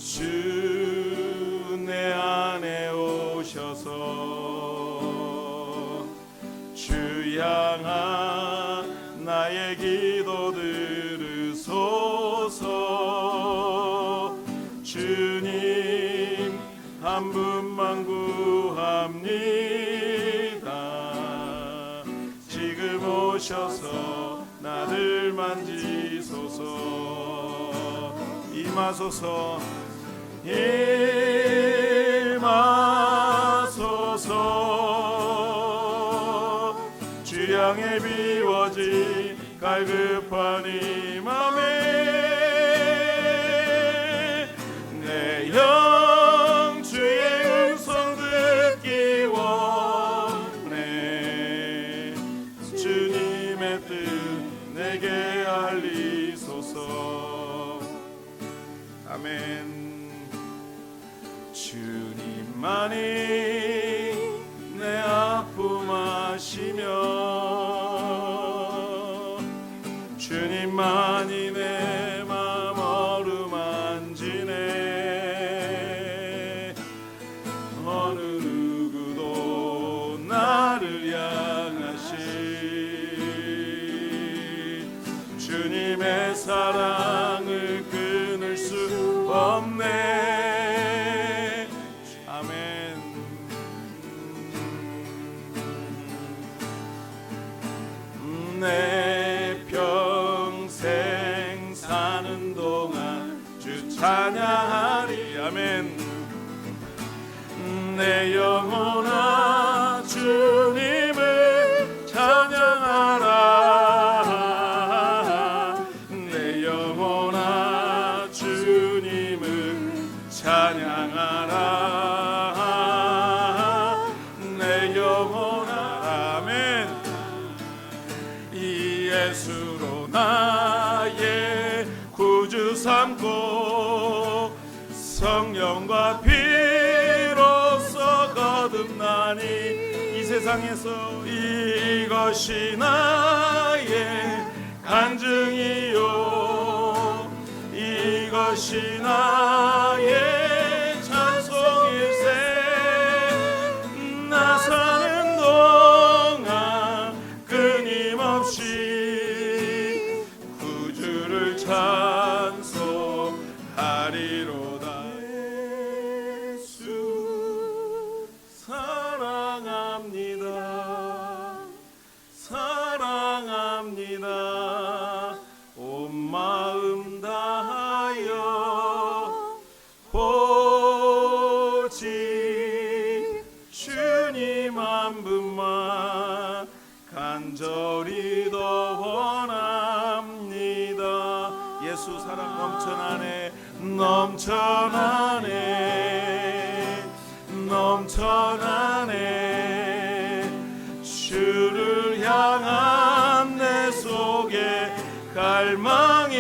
주 내 안에 오셔서 주 향한 나의 기도 들으소서. 주님 한 분만 구합니다. 지금 오셔서 나를 만지소서. 임하소서 임하소서. 주 향해 비워진 갈급한 이 맘에 내 영 주의 음성 듣기 원해. 주님의 뜻 내게 알리소서. 아멘. 주님만이 내 아픔 아시며 주님만이 내 맘 어루만지네. 어느 누구도 나를 향하신 주님의 사랑을 끊을 수 없네. 내 평생 사는 동안 주 찬양하리. 아멘. 내 영혼아 주님을 찬양하라. 내 영혼아 주님을 찬양하라. 내 영혼아. 아멘. 예수로 나의 구주 삼고 성령과 피로써 거듭나니 이 세상에서 이것이 나의 간증이요 이것이 나의 찬송일세. 나 사는 동안 끊임없이 구주를 찬송하리로다. 예수 사랑합니다. 사랑합니다. 온 마음 다하여 오직 주님 한 분만 간절히 더 원합니다. 예수 사랑 넘쳐나네. 넘쳐나네. 넘쳐나네. 주를 향한 내 속에 갈망이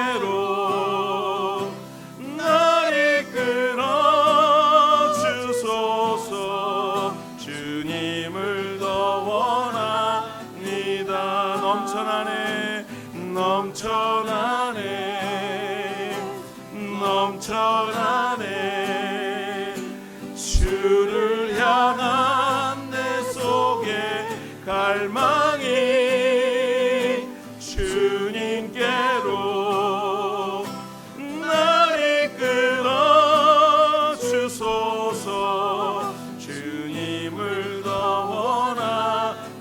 주님께로 날 이끌어 주소서. 주님을 더 원합니다. 넘쳐나네. 넘쳐나네. 넘쳐나네. 주를 향한 내 속에 갈망이 주님께로 날 이끌어 주소서. 주님을 더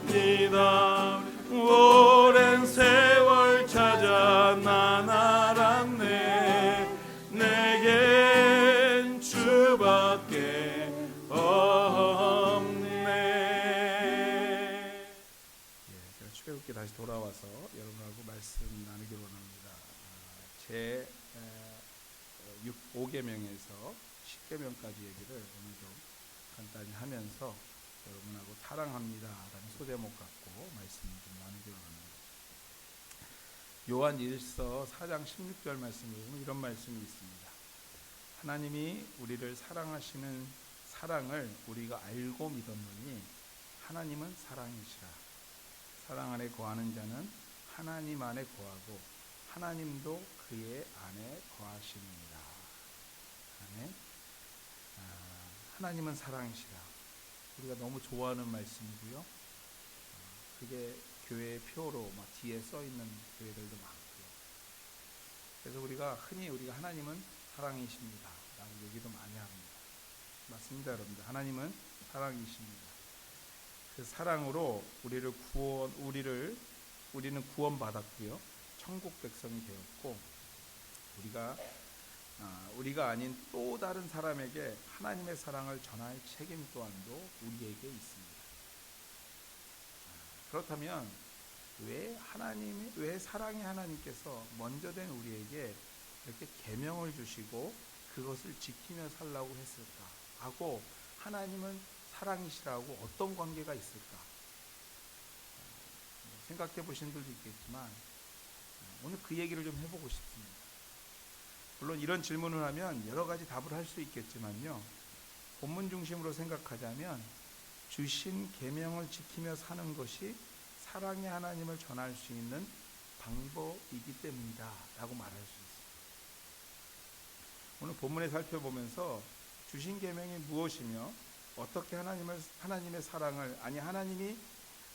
원합니다. 오랜 세월 찾아 난 알았네. 내겐 주밖에 없네. 제가 출애굽기 다시 돌아와서 여러분하고 말씀 나누기로 합니다. 제 5계명에서 10계명까지 얘기를 오늘 좀 간단히 하면서 여러분하고 사랑합니다 라는 소제목 갖고 말씀 좀 나누기로 합니다. 요한 1서 4장 16절 말씀을 보면 이런 말씀이 있습니다. 하나님이 우리를 사랑하시는 사랑을 우리가 알고 믿었노니 하나님은 사랑이시라. 사랑 안에 거하는 자는 하나님 안에 거하고 하나님도 그의 안에 거하시느니라. 아멘. 하나님은 사랑이시라. 우리가 너무 좋아하는 말씀이고요. 그게 교회의 표로 막 뒤에 써 있는 교회들도 많고요. 그래서 우리가 하나님은 사랑이십니다 라고 얘기도 많이 합니다. 맞습니다, 여러분들. 하나님은 사랑이십니다. 그 사랑으로 우리는 구원받았고요. 천국 백성이 되었고, 우리가 아닌 또 다른 사람에게 하나님의 사랑을 전할 책임 또한도 우리에게 있습니다. 그렇다면 왜 사랑의 하나님께서 먼저 된 우리에게 이렇게 계명을 주시고 그것을 지키며 살라고 했을까 하고, 하나님은 사랑이시라고 어떤 관계가 있을까 생각해 보신 분들도 있겠지만, 오늘 그 얘기를 좀 해보고 싶습니다. 물론 이런 질문을 하면 여러 가지 답을 할 수 있겠지만요, 본문 중심으로 생각하자면 주신 계명을 지키며 사는 것이 사랑의 하나님을 전할 수 있는 방법이기 때문이다 라고 말할 수 있습니다. 오늘 본문에 살펴보면서 주신 계명이 무엇이며 어떻게 하나님의 사랑을, 하나님이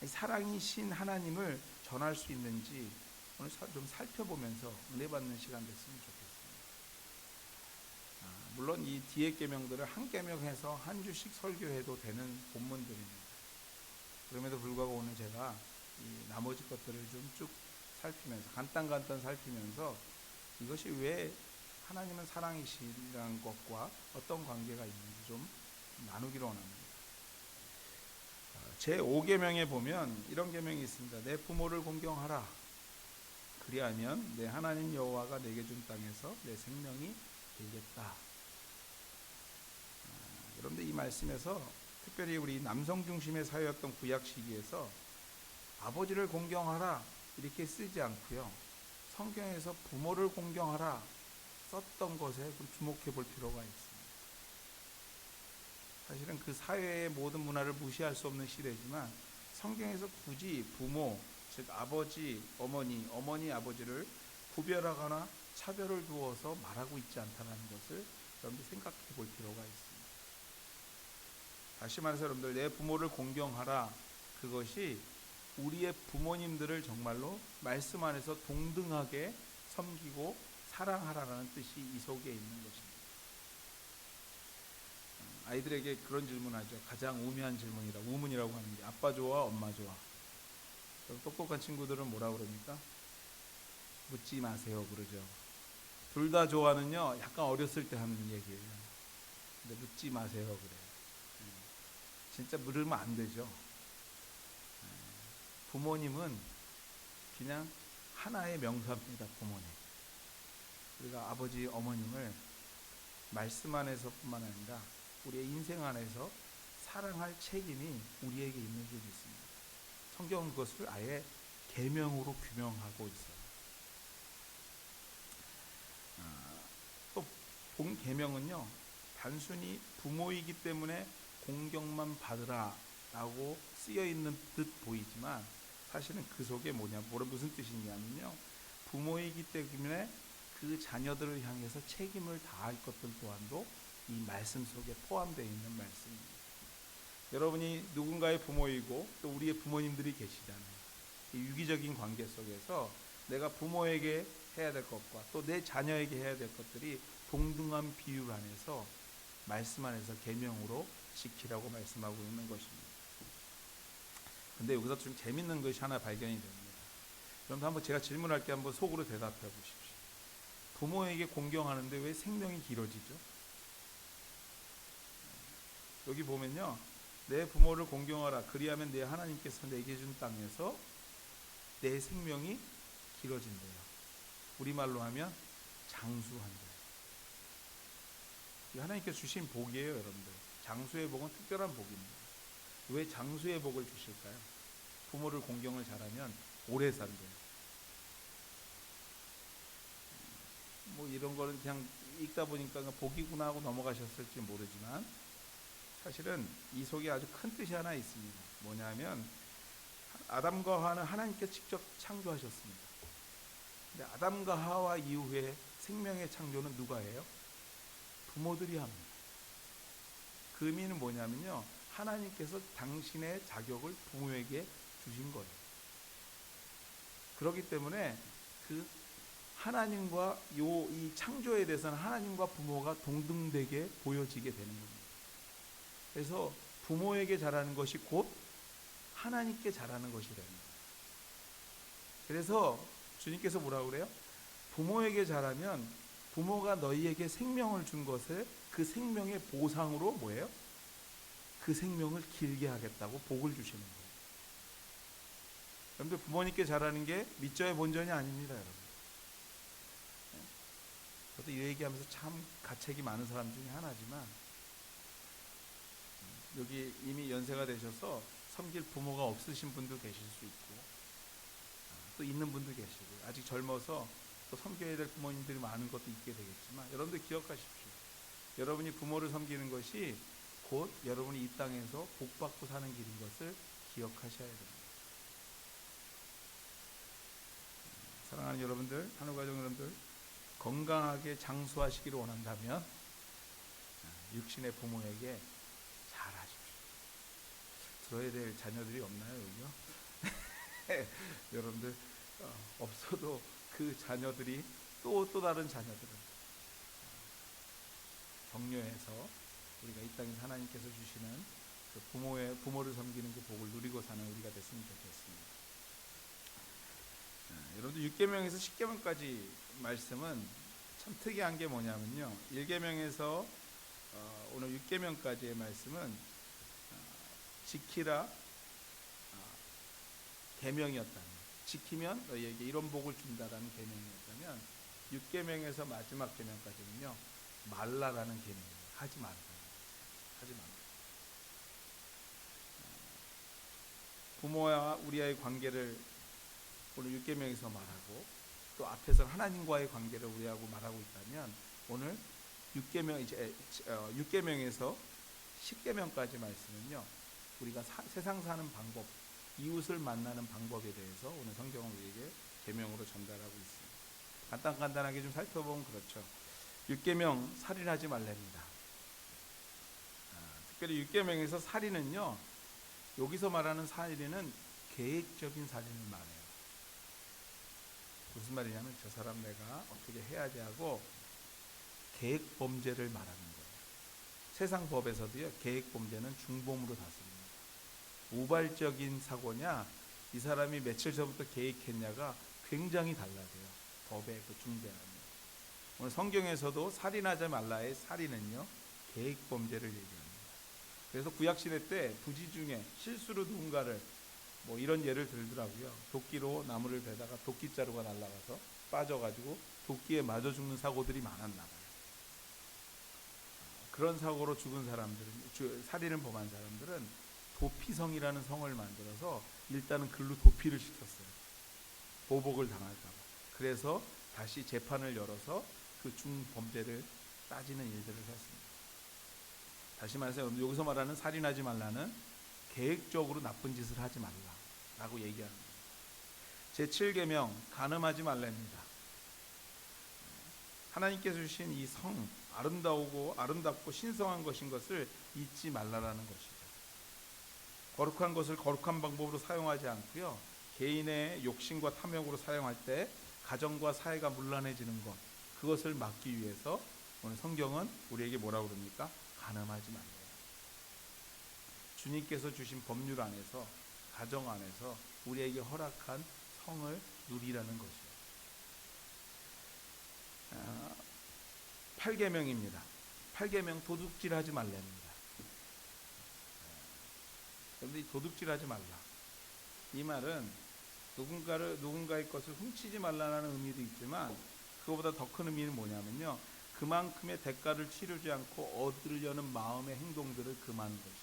사랑이신 하나님을 전할 수 있는지 오늘 좀 살펴보면서 은혜 받는 시간 됐으면 좋겠습니다. 물론 이 뒤에 계명들을 한 계명해서 한 주씩 설교해도 되는 본문들입니다. 그럼에도 불구하고 오늘 제가 이 나머지 것들을 좀 쭉 살피면서 간단 살피면서 이것이 왜 하나님은 사랑이시라는 것과 어떤 관계가 있는지 좀 나누기로 원합니다. 제 5계명에 보면 이런 계명이 있습니다. 내 부모를 공경하라. 그리하면 내 하나님 여호와가 내게 준 땅에서 내 생명이 길겠다. 그런데 이 말씀에서 특별히 우리 남성 중심의 사회였던 구약 시기에서 아버지를 공경하라 이렇게 쓰지 않고요, 성경에서 부모를 공경하라 썼던 것에 좀 주목해 볼 필요가 있습니다. 사실은 그 사회의 모든 문화를 무시할 수 없는 시대지만 성경에서 굳이 부모, 즉 아버지, 어머니, 아버지를 구별하거나 차별을 두어서 말하고 있지 않다는 것을 여러분들 생각해 볼 필요가 있습니다. 다시 말해서 여러분들, 내 부모를 공경하라, 그것이 우리의 부모님들을 정말로 말씀 안에서 동등하게 섬기고 사랑하라는 뜻이 이 속에 있는 것입니다. 아이들에게 그런 질문하죠. 가장 우미한 우문이라고 하는 게 아빠 좋아, 엄마 좋아. 똑똑한 친구들은 뭐라 그럽니까? 묻지 마세요 그러죠. 둘 다 좋아는요, 약간 어렸을 때 하는 얘기예요. 근데 묻지 마세요 그래요. 진짜 물으면 안 되죠. 부모님은 그냥 하나의 명사입니다. 부모님. 우리가 아버지, 어머님을 말씀 안에서뿐만 아니라 우리의 인생 안에서 사랑할 책임이 우리에게 있는 줄 믿습니다. 성경은 그것을 아예 계명으로 규명하고 있어요. 또 본 계명은요, 단순히 부모이기 때문에 공경만 받으라 라고 쓰여 있는 듯 보이지만 사실은 그 속에 무슨 뜻이냐면요, 부모이기 때문에 그 자녀들을 향해서 책임을 다할 것들 또한도 이 말씀 속에 포함되어 있는 말씀입니다. 여러분이 누군가의 부모이고 또 우리의 부모님들이 계시잖아요. 이 유기적인 관계 속에서 내가 부모에게 해야 될 것과 또 내 자녀에게 해야 될 것들이 동등한 비율 안에서 말씀 안에서 계명으로 지키라고 말씀하고 있는 것입니다. 근데 여기서 좀 재밌는 것이 하나 발견이 됩니다. 그럼 한번 제가 질문할게 한번 속으로 대답해 보십시오. 부모에게 공경하는데 왜 생명이 길어지죠? 여기 보면요, 내 부모를 공경하라. 그리하면 내 하나님께서 내게 준 땅에서 내 생명이 길어진대요. 우리말로 하면 장수한대요. 하나님께서 주신 복이에요, 여러분들. 장수의 복은 특별한 복입니다. 왜 장수의 복을 주실까요? 부모를 공경을 잘하면 오래 산대요. 이런 거는 그냥 읽다 보니까 복이구나 하고 넘어가셨을지 모르지만 사실은 이 속에 아주 큰 뜻이 하나 있습니다. 뭐냐면 아담과 하와는 하나님께서 직접 창조하셨습니다. 근데 아담과 하와 이후에 생명의 창조는 누가 해요? 부모들이 합니다. 그 의미는 뭐냐면요, 하나님께서 당신의 자격을 부모에게 주신 거예요. 그렇기 때문에 그 하나님과 이 창조에 대해서는 하나님과 부모가 동등되게 보여지게 되는 겁니다. 그래서 부모에게 잘하는 것이 곧 하나님께 잘하는 것이 됩니다. 그래서 주님께서 뭐라고 그래요? 부모에게 잘하면 부모가 너희에게 생명을 준 것을 그 생명의 보상으로 뭐예요? 그 생명을 길게 하겠다고 복을 주시는 거예요. 여러분들, 부모님께 잘하는 게 밑져야 본전이 아닙니다, 여러분. 저도 이 얘기하면서 참 가책이 많은 사람 중에 하나지만, 여기 이미 연세가 되셔서 섬길 부모가 없으신 분도 계실 수 있고, 또 있는 분도 계시고, 아직 젊어서 또 섬겨야 될 부모님들이 많은 것도 있게 되겠지만, 여러분들 기억하십시오. 여러분이 부모를 섬기는 것이 곧 여러분이 이 땅에서 복받고 사는 길인 것을 기억하셔야 됩니다. 사랑하는 여러분들, 한우가족 여러분들, 건강하게 장수하시기를 원한다면 육신의 부모에게 잘하십시오. 들어야 될 자녀들이 없나요, 여기요? 여러분들, 없어도 그 자녀들이 또 다른 자녀들은 격려해서 우리가 이 땅에 하나님께서 주시는 그 부모를 섬기는 그 복을 누리고 사는 우리가 됐으면 좋겠습니다. 여러분들, 6계명에서 10계명까지 말씀은 참 특이한 게 뭐냐면요, 1계명에서 오늘 6계명까지의 말씀은 지키라 계명이었다면, 지키면 너희에게 이런 복을 준다라는 계명이었다면, 6계명에서 마지막 계명까지는요, 말라라는 계명이에요. 하지 말라. 하지 말라. 부모와 우리와의 관계를 오늘 6계명에서 말하고, 또 앞에서 하나님과의 관계를 우리하고 말하고 있다면, 오늘 6계명에서 10계명까지 말씀은요, 우리가 세상 사는 방법, 이웃을 만나는 방법에 대해서 오늘 성경은 우리에게 계명으로 전달하고 있습니다. 간단하게 좀 살펴보면 그렇죠. 6계명, 살인하지 말랍니다. 특별히 6계명에서 살인은요, 여기서 말하는 살인은 계획적인 살인을 말해요. 무슨 말이냐면, 저 사람 내가 어떻게 해야지 하고 계획 범죄를 말하는 거예요. 세상 법에서도요, 계획 범죄는 중범으로 다스립니다. 우발적인 사고냐, 이 사람이 며칠 전부터 계획했냐가 굉장히 달라져요. 법의 그 중대함이. 오늘 성경에서도 살인하지 말라의 살인은요, 계획 범죄를 얘기합니다. 그래서 구약시대 때 부지 중에 실수로 누군가를 이런 예를 들더라고요. 도끼로 나무를 베다가 도끼자루가 날아가서 빠져가지고 도끼에 맞아 죽는 사고들이 많았나 봐요. 그런 사고로 죽은 사람들은, 살인을 범한 사람들은 도피성이라는 성을 만들어서 일단은 글로 도피를 시켰어요. 보복을 당할까 봐. 그래서 다시 재판을 열어서 그 중범죄를 따지는 일들을 했습니다. 다시 말해서 여기서 말하는 살인하지 말라는 계획적으로 나쁜 짓을 하지 말라라고 얘기합니다. 제7계명, 간음하지 말랍니다. 하나님께서 주신 이 성, 아름답고 신성한 것인 것을 잊지 말라라는 것이죠. 거룩한 것을 거룩한 방법으로 사용하지 않고요, 개인의 욕심과 탐욕으로 사용할 때 가정과 사회가 문란해지는 것, 그것을 막기 위해서 오늘 성경은 우리에게 뭐라고 그럽니까? 간음하지 말라. 주님께서 주신 법률 안에서, 가정 안에서 우리에게 허락한 성을 누리라는 것이에요. 8계명입니다. 8계명, 도둑질하지 말랍니다. 그런데 도둑질하지 말라, 이 말은 누군가의 것을 훔치지 말라는 의미도 있지만, 그거보다 더 큰 의미는 뭐냐면요, 그만큼의 대가를 치르지 않고 얻으려는 마음의 행동들을 금하는 것이에요.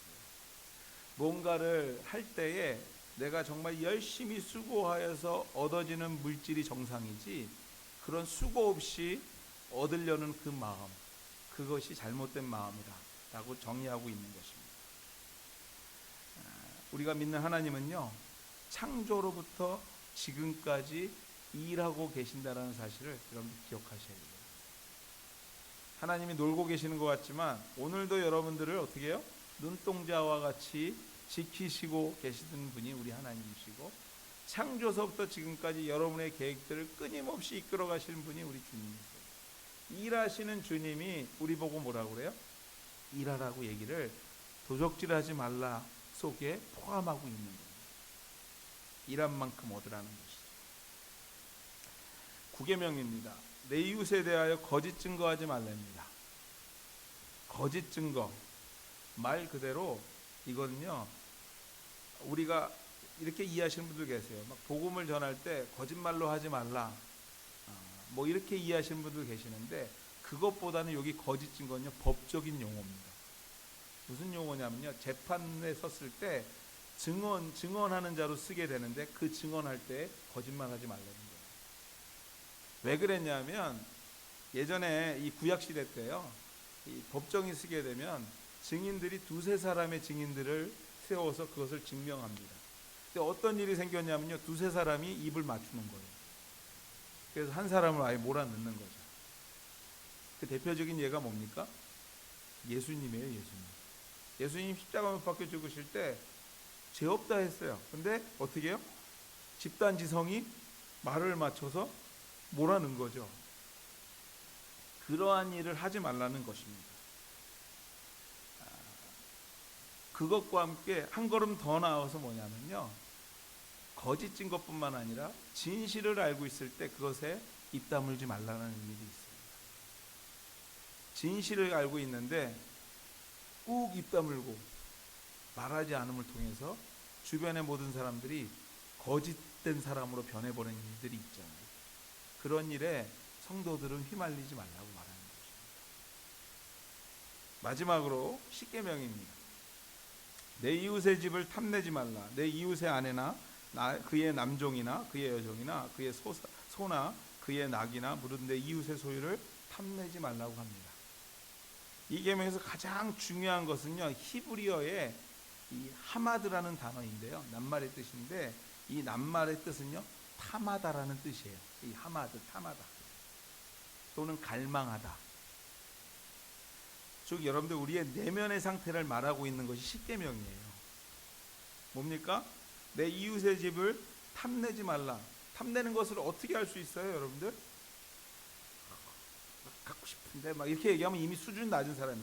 뭔가를 할 때에 내가 정말 열심히 수고하여서 얻어지는 물질이 정상이지, 그런 수고 없이 얻으려는 그 마음, 그것이 잘못된 마음이다 라고 정의하고 있는 것입니다. 우리가 믿는 하나님은요, 창조로부터 지금까지 일하고 계신다라는 사실을 여러분들 기억하셔야 돼요. 하나님이 놀고 계시는 것 같지만 오늘도 여러분들을 어떻게 해요? 눈동자와 같이 지키시고 계시는 분이 우리 하나님이시고, 창조서부터 지금까지 여러분의 계획들을 끊임없이 이끌어 가시는 분이 우리 주님이세요. 일하시는 주님이 우리 보고 뭐라고 그래요? 일하라고 얘기를 도적질하지 말라 속에 포함하고 있는 거예요. 일한 만큼 얻으라는 것이죠. 9계명입니다. 내 이웃에 대하여 거짓 증거하지 말랍니다. 거짓 증거, 말 그대로 이거는요, 우리가 이렇게 이해하시는 분들 계세요. 막 복음을 전할 때 거짓말로 하지 말라, 뭐 이렇게 이해하시는 분들 계시는데, 그것보다는 여기 거짓 증거는요, 법적인 용어입니다. 무슨 용어냐면요, 재판에 섰을 때 증언하는 자로 쓰게 되는데, 그 증언할 때 거짓말하지 말라는 거예요. 왜 그랬냐면 예전에 이 구약 시대 때요, 이 법정이 쓰게 되면 증인들이 두세 사람의 증인들을 세워서 그것을 증명합니다. 근데 어떤 일이 생겼냐면요, 두세 사람이 입을 맞추는 거예요. 그래서 한 사람을 아예 몰아넣는 거죠. 그 대표적인 예가 뭡니까? 예수님이에요. 예수님 십자가 못 박혀 죽으실 때 죄 없다 했어요. 근데 어떻게 해요? 집단 지성이 말을 맞춰서 몰아넣은 거죠. 그러한 일을 하지 말라는 것입니다. 그것과 함께 한 걸음 더 나아가서 뭐냐면요, 거짓 증거뿐만 아니라 진실을 알고 있을 때 그것에 입 다물지 말라는 의미도 있습니다. 진실을 알고 있는데 꾹 입 다물고 말하지 않음을 통해서 주변의 모든 사람들이 거짓된 사람으로 변해버리는 일들이 있잖아요. 그런 일에 성도들은 휘말리지 말라고 말하는 것입니다. 마지막으로 10계명입니다. 내 이웃의 집을 탐내지 말라. 내 이웃의 아내나 그의 남종이나 그의 여종이나 그의 소나 그의 낙이나 무릇 내 이웃의 소유를 탐내지 말라고 합니다. 이 계명에서 가장 중요한 것은요, 히브리어의 이 하마드라는 단어인데요, 낱말의 뜻인데, 이 낱말의 뜻은요, 탐하다라는 뜻이에요. 이 하마드, 탐하다 또는 갈망하다. 즉 여러분들, 우리의 내면의 상태를 말하고 있는 것이 10계명이에요. 뭡니까? 내 이웃의 집을 탐내지 말라. 탐내는 것을 어떻게 할 수 있어요, 여러분들? 갖고 싶은데 막 이렇게 얘기하면 이미 수준 낮은 사람이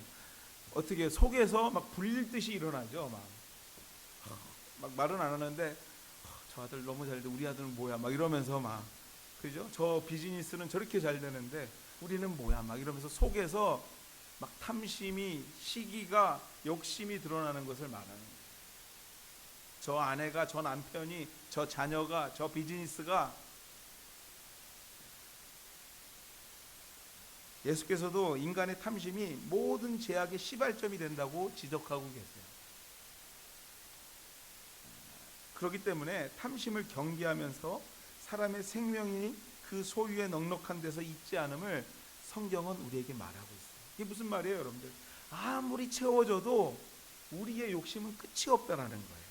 어떻게 속에서 막 불릴 듯이 일어나죠. 막 말은 안 하는데 저 아들 너무 잘 돼, 우리 아들은 뭐야, 막 이러면서 막, 그죠? 저 비즈니스는 저렇게 잘 되는데 우리는 뭐야, 막 이러면서 속에서 막 탐심이, 시기가, 욕심이 드러나는 것을 말하는 거예요. 저 아내가, 저 남편이, 저 자녀가, 저 비즈니스가. 예수께서도 인간의 탐심이 모든 죄악의 시발점이 된다고 지적하고 계세요. 그렇기 때문에 탐심을 경계하면서 사람의 생명이 그 소유의 넉넉한 데서 있지 않음을 성경은 우리에게 말하고 있어요. 이게 무슨 말이에요, 여러분들? 아무리 채워져도 우리의 욕심은 끝이 없다라는 거예요.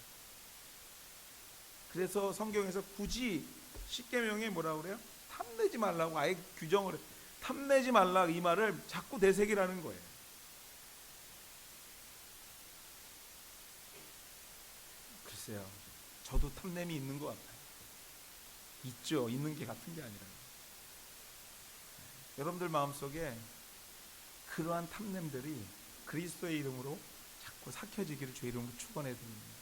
그래서 성경에서 굳이 10계명에 뭐라고 그래요? 탐내지 말라고 아예 규정을 해요. 탐내지 말라, 이 말을 자꾸 되새기라는 거예요. 글쎄요, 저도 탐냄이 있는 것 같아요. 있죠. 있는 게 같은 게 아니라. 여러분들 마음속에 그러한 탐냄들이 그리스도의 이름으로 자꾸 삭혀지기를 주의 이름으로 축원해 드립니다.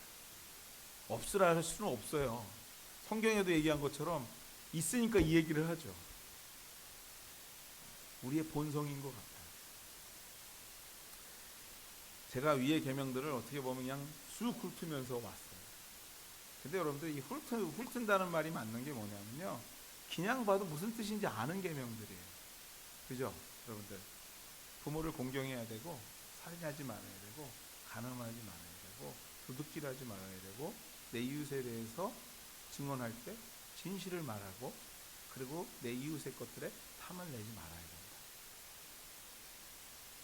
없으라 할 수는 없어요. 성경에도 얘기한 것처럼 있으니까 이 얘기를 하죠. 우리의 본성인 것 같아요. 제가 위의 계명들을 어떻게 보면 그냥 쑥 훑으면서 왔어요. 근데 여러분들, 이 훑은다는 말이 맞는 게 뭐냐면요, 그냥 봐도 무슨 뜻인지 아는 계명들이에요. 그죠? 여러분들, 부모를 공경해야 되고, 살인하지 말아야 되고, 간음하지 말아야 되고, 도둑질하지 말아야 되고, 내 이웃에 대해서 증언할 때 진실을 말하고, 그리고 내 이웃의 것들에 탐을 내지 말아야 된다.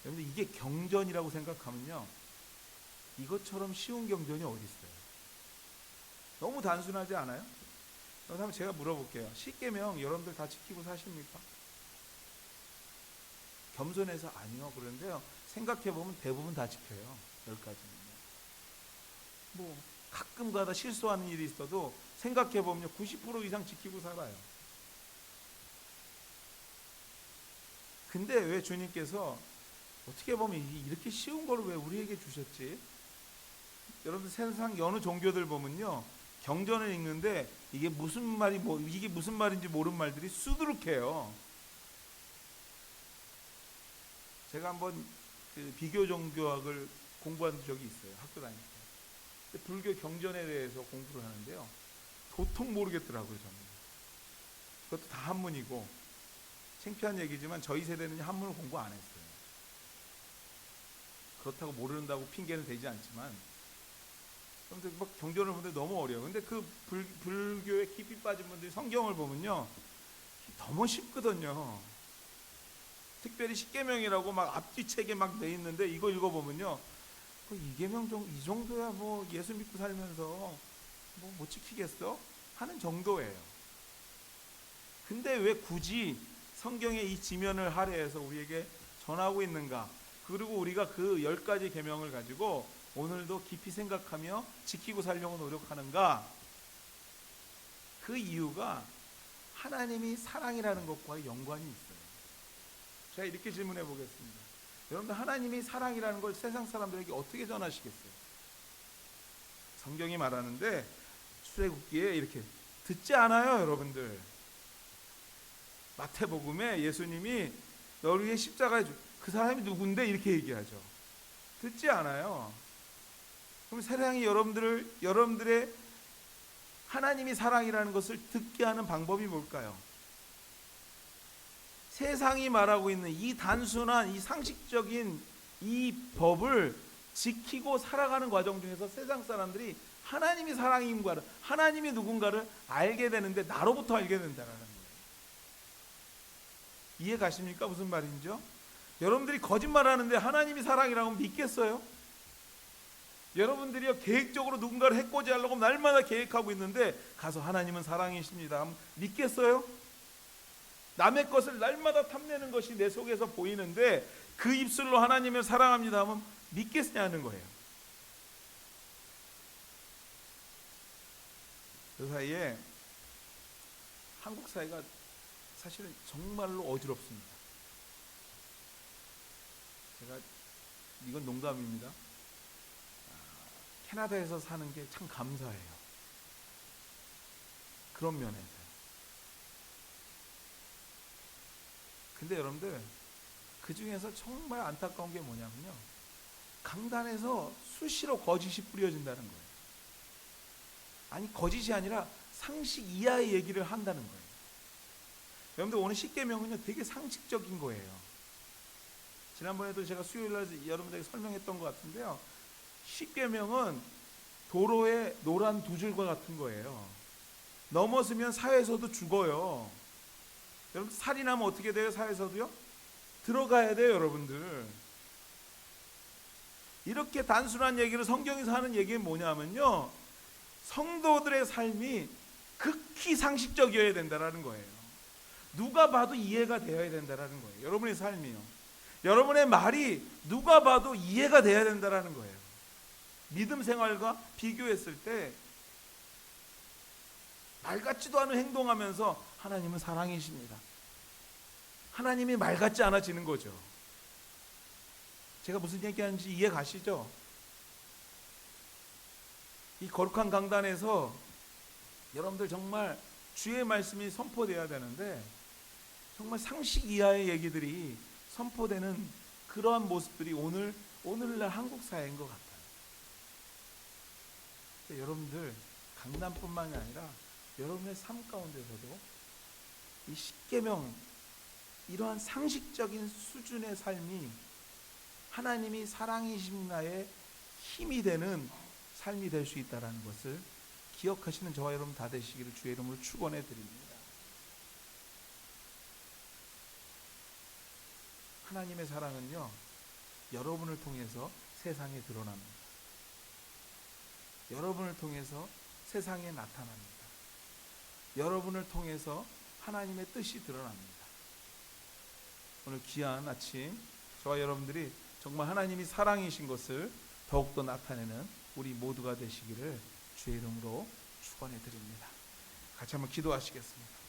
여러분들, 이게 경전이라고 생각하면요, 이것처럼 쉬운 경전이 어디 있어요? 너무 단순하지 않아요? 그럼 제가 물어볼게요. 십계명 여러분들 다 지키고 사십니까? 겸손해서 아니요. 그런데요, 생각해보면 대부분 다 지켜요. 10가지는요. 뭐 가끔가다 실수하는 일이 있어도 생각해보면 90% 이상 지키고 살아요. 근데 왜 주님께서 어떻게 보면 이렇게 쉬운 걸 왜 우리에게 주셨지? 여러분들 세상 여느 종교들 보면요, 경전을 읽는데 이게 무슨 말인지 모르는 말들이 수두룩해요. 제가 한번 그 비교 종교학을 공부한 적이 있어요. 학교 다닐 때. 불교 경전에 대해서 공부를 하는데요, 도통 모르겠더라고요. 저는. 그것도 다 한문이고, 창피한 얘기지만 저희 세대는 한문을 공부 안 했어요. 그렇다고 모른다고 핑계는 되지 않지만, 그런데 막 경전을 보는데 너무 어려워요. 근데 그 불교에 깊이 빠진 분들이 성경을 보면요, 너무 쉽거든요. 특별히 십계명이라고 막 앞뒤책에 막 돼 있는데 이거 읽어보면요, 이계명 이 정도야 뭐 예수 믿고 살면서 뭐 못 지키겠어? 하는 정도예요. 근데 왜 굳이 성경의 이 지면을 할애해서 우리에게 전하고 있는가? 그리고 우리가 그 10가지 계명을 가지고 오늘도 깊이 생각하며 지키고 살려고 노력하는가? 그 이유가 하나님이 사랑이라는 것과 연관이 있어요. 제가 이렇게 질문해 보겠습니다. 여러분들, 하나님이 사랑이라는 걸 세상 사람들에게 어떻게 전하시겠어요? 성경이 말하는데 출애굽기에 이렇게 듣지 않아요, 여러분들. 마태복음에 예수님이 너를 위해 십자가에 그 사람이 누군데 이렇게 얘기하죠. 듣지 않아요. 그럼 세상이 여러분들의 하나님이 사랑이라는 것을 듣게 하는 방법이 뭘까요? 세상이 말하고 있는 이 단순한 이 상식적인 이 법을 지키고 살아가는 과정 중에서 세상 사람들이 하나님이 사랑인가를, 하나님이 누군가를 알게 되는데 나로부터 알게 된다는 거예요. 이해 가십니까? 무슨 말인지요? 여러분들이 거짓말하는데 하나님이 사랑이라고 믿겠어요? 여러분들이요, 계획적으로 누군가를 해코지하려고 날마다 계획하고 있는데 가서 하나님은 사랑이십니다 하면 믿겠어요? 남의 것을 날마다 탐내는 것이 내 속에서 보이는데 그 입술로 하나님을 사랑합니다 하면 믿겠냐는 거예요. 그 사이에 한국 사회가 사실은 정말로 어지럽습니다. 제가 이건 농담입니다. 캐나다에서 사는 게 참 감사해요. 그런 면에서. 근데 여러분들, 그 중에서 정말 안타까운 게 뭐냐면요, 강단에서 수시로 거짓이 뿌려진다는 거예요. 아니, 거짓이 아니라 상식 이하의 얘기를 한다는 거예요. 여러분들, 오늘 십계명은요 되게 상식적인 거예요. 지난번에도 제가 수요일날 여러분들에게 설명했던 것 같은데요, 십계명은 도로에 노란 두 줄과 같은 거예요. 넘어서면 사회에서도 죽어요. 여러분, 살인하면 어떻게 돼요? 사회에서도요? 들어가야 돼요, 여러분들. 이렇게 단순한 얘기를 성경에서 하는 얘기는 뭐냐면요, 성도들의 삶이 극히 상식적이어야 된다는 거예요. 누가 봐도 이해가 되어야 된다는 거예요. 여러분의 삶이요. 여러분의 말이 누가 봐도 이해가 돼야 된다는 거예요. 믿음 생활과 비교했을 때 말 같지도 않은 행동하면서 하나님은 사랑이십니다. 하나님이 말 같지 않아지는 거죠. 제가 무슨 얘기하는지 이해 가시죠? 이 거룩한 강단에서 여러분들 정말 주의 말씀이 선포되어야 되는데 정말 상식 이하의 얘기들이 선포되는 그러한 모습들이 오늘날 한국 사회인 것 같아요. 여러분들, 강단뿐만이 아니라 여러분의 삶 가운데서도 이 십계명, 이러한 상식적인 수준의 삶이 하나님이 사랑이십나의 힘이 되는 삶이 될 수 있다는 것을 기억하시는 저와 여러분 다 되시기를 주의 이름으로 축원해 드립니다. 하나님의 사랑은요, 여러분을 통해서 세상에 드러납니다. 여러분을 통해서 세상에 나타납니다. 여러분을 통해서 하나님의 뜻이 드러납니다. 오늘 귀한 아침 저와 여러분들이 정말 하나님이 사랑이신 것을 더욱더 나타내는 우리 모두가 되시기를 주의 이름으로 축원해 드립니다. 같이 한번 기도하시겠습니다.